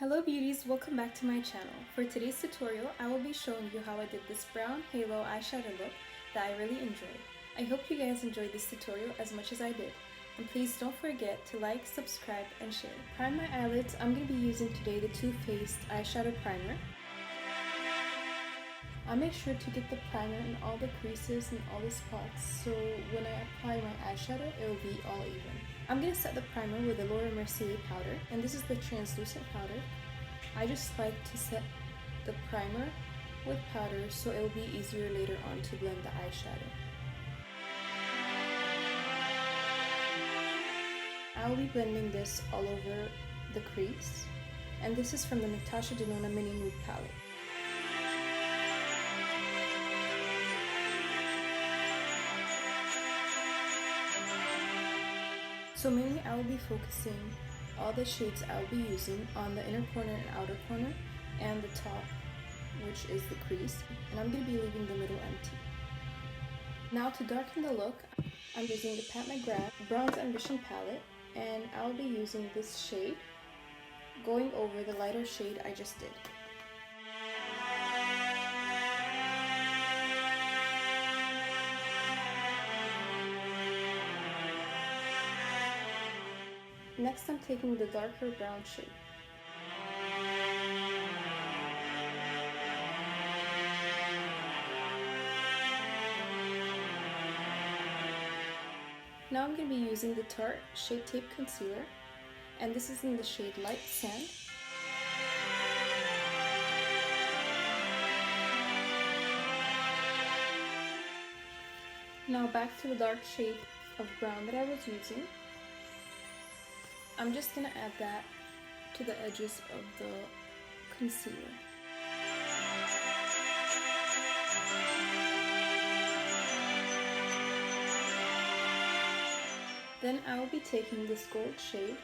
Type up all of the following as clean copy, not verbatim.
Hello beauties, welcome back to my channel. For today's tutorial, I will be showing you how I did this brown halo eyeshadow look that I really enjoyed. I hope you guys enjoyed this tutorial as much as I did. And please don't forget to like, subscribe, and share. To prime my eyelids, I'm going to be using today the Too Faced eyeshadow primer. I make sure to get the primer in all the creases and all the spots so when I apply my eyeshadow, it will be all even. I'm going to set the primer with the Laura Mercier powder, and this is the translucent powder. I just like to set the primer with powder so it will be easier later on to blend the eyeshadow. I will be blending this all over the crease, and this is from the Natasha Denona Mini Nude palette. So mainly I will be focusing all the shades I will be using on the inner corner and outer corner and the top, which is the crease, and I'm going to be leaving the middle empty. Now to darken the look, I'm using the Pat McGrath Bronze Ambition palette, and I'll be using this shade, going over the lighter shade I just did. Next, I'm taking the darker brown shade. Now I'm going to be using the Tarte Shape Tape Concealer, and this is in the shade Light Sand. Now back to the dark shade of brown that I was using. I'm just going to add that to the edges of the concealer. Then I will be taking this gold shade,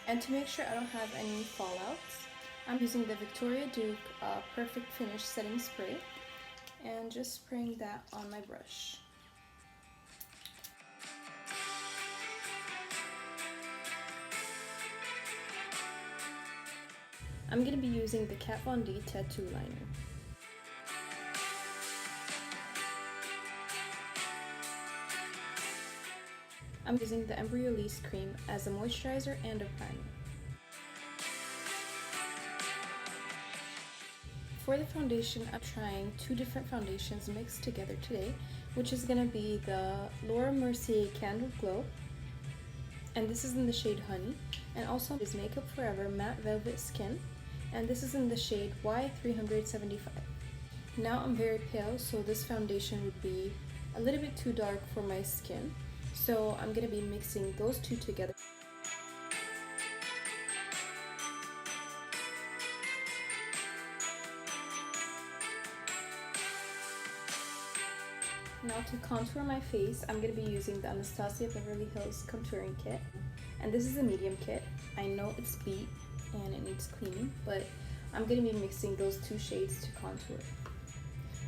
and to make sure I don't have any fallouts, I'm using the Victoria Duke Perfect Finish Setting Spray, and just spraying that on my brush. I'm going to be using the Kat Von D Tattoo Liner. I'm using the Embryolisse cream as a moisturizer and a primer. For the foundation, I'm trying two different foundations mixed together today, which is going to be the Laura Mercier Candle Glow, and this is in the shade Honey, and also is Makeup Forever Matte Velvet Skin, and this is in the shade Y375. Now I'm very pale, so this foundation would be a little bit too dark for my skin, so I'm going to be mixing those two together. Now to contour my face, I'm going to be using the Anastasia Beverly Hills Contouring Kit, and this is a medium kit. I know it's beat and it needs cleaning, but I'm going to be mixing those two shades to contour.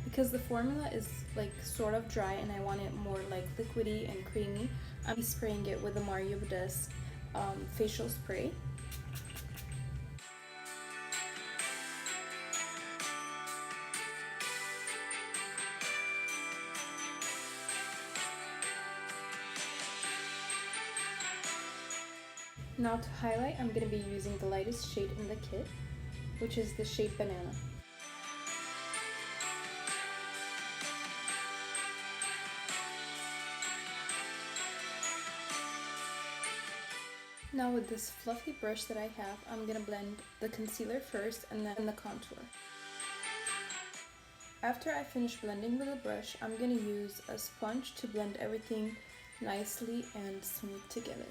Because the formula is like sort of dry and I want it more like liquidy and creamy, I'm spraying it with the Mario Badescu facial spray. Now to highlight, I'm going to be using the lightest shade in the kit, which is the shade Banana. Now with this fluffy brush that I have, I'm going to blend the concealer first and then the contour. After I finish blending with the brush, I'm going to use a sponge to blend everything nicely and smooth together.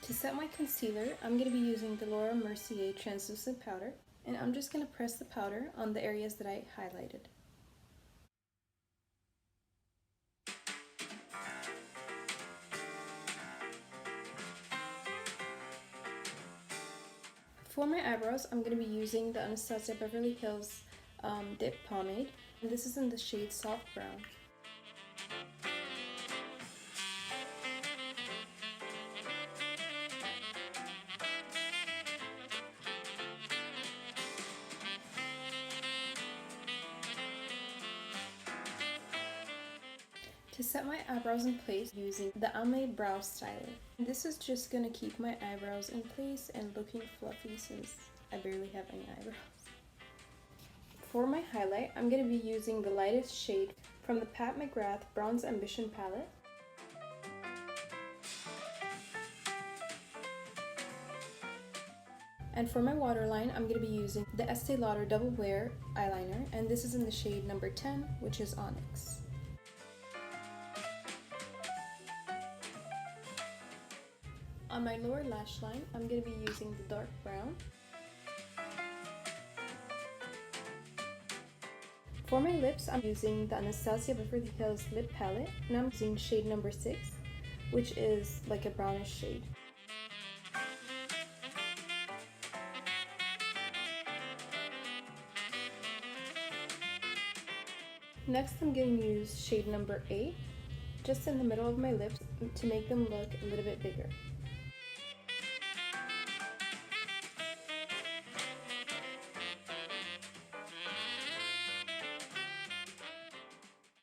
To set my concealer, I'm going to be using the Laura Mercier translucent powder, and I'm just going to press the powder on the areas that I highlighted. For my eyebrows, I'm going to be using the Anastasia Beverly Hills Dip Pomade, And this is in the shade Soft Brown. To set my eyebrows in place using the Ame Brow Styler. This is just gonna keep my eyebrows in place and looking fluffy since I barely have any eyebrows. For my highlight, I'm gonna be using the lightest shade from the Pat McGrath Bronze Ambition palette. And for my waterline, I'm gonna be using the Estee Lauder Double Wear eyeliner, and this is in the shade number 10, which is Onyx. On my lower lash line, I'm going to be using the dark brown. For my lips, I'm using the Anastasia Beverly Hills Lip Palette, and I'm using shade number 6, which is like a brownish shade. Next, I'm going to use shade number 8, just in the middle of my lips to make them look a little bit bigger.